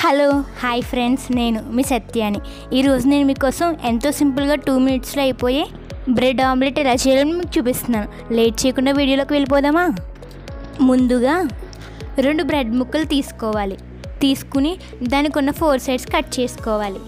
Hello hi friends, నేను మీ సత్యాని. ఈరోజు నేను మీకోసం ఎంతో సింపుల్గా 2 మినిట్స్లో అయిపోయే బ్రెడ్ ఆమ్లెట్ ఎలా చేయాలో మీకు చూపిస్తున్నాను. లేట్ చేయకుండా వీడియోలోకి వెళ్ళిపోదామా? ముందుగా 2 బ్రెడ్ ముక్కలు తీసుకుని దానికి ఉన్న 4 సైడ్స్ కట్ చేసుకోవాలి.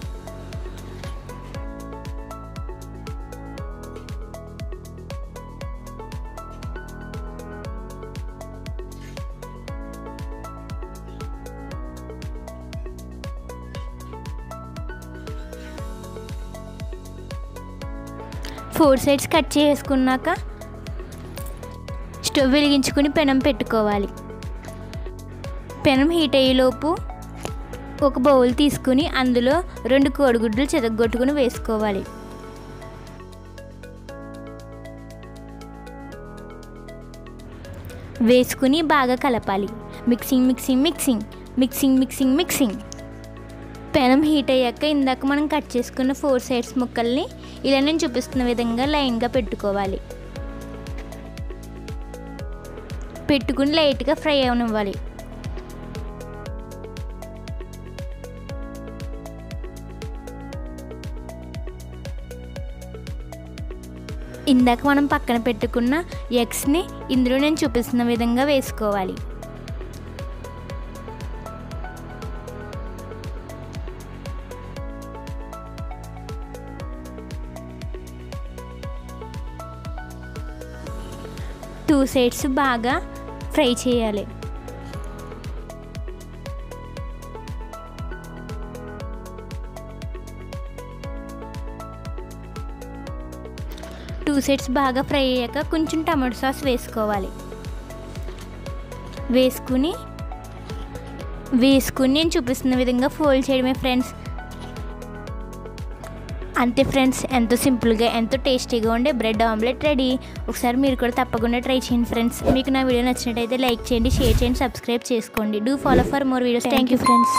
ఫోర్ సైడ్స్ కట్ చేసుకున్నాక స్టవ్ వెలిగించుకుని పెనం పెట్టుకోవాలి. పెనం హీట్ అయ్యేలోపు ఒక బౌల్ తీసుకుని అందులో 2 కోడిగుడ్లు చెదగొట్టుకుని వేసుకోవాలి. వేసుకుని బాగా కలపాలి. మిక్సింగ్. పెనం హీట్ అయ్యాక ఇందాక మనం కట్ చేసుకున్న 4 సైడ్స్ ముక్కల్ని ఇలా నేను చూపిస్తున్న విధంగా లైన్గా పెట్టుకోవాలి. పెట్టుకుని లైట్గా ఫ్రై అవనివ్వాలి. ఇందాక మనం పక్కన పెట్టుకున్న ఎగ్స్ని ఇందులో నేను చూపిస్తున్న విధంగా వేసుకోవాలి. టూ సైడ్స్ బాగా ఫ్రై చేయాలి. టూ సైడ్స్ బాగా ఫ్రై అయ్యాక కొంచెం టమాటో సాస్ వేసుకోవాలి. వేసుకుని నేను చూపిస్తున్న విధంగా ఫోల్డ్ చేయడమే ఫ్రెండ్స్. అంతే ఫ్రెండ్స్, ఎంతో సింపుల్గా ఎంతో టేస్టీగా ఉండే బ్రెడ్ ఆమ్లెట్ రెడీ. ఒకసారి మీరు కూడా తప్పకుండా ట్రై చేయండి ఫ్రెండ్స్. మీకు నా వీడియో నచ్చినట్టయితే లైక్ చేయండి, షేర్ చేయండి, సబ్స్క్రైబ్ చేసుకోండి. Do follow for more videos. Thank you friends.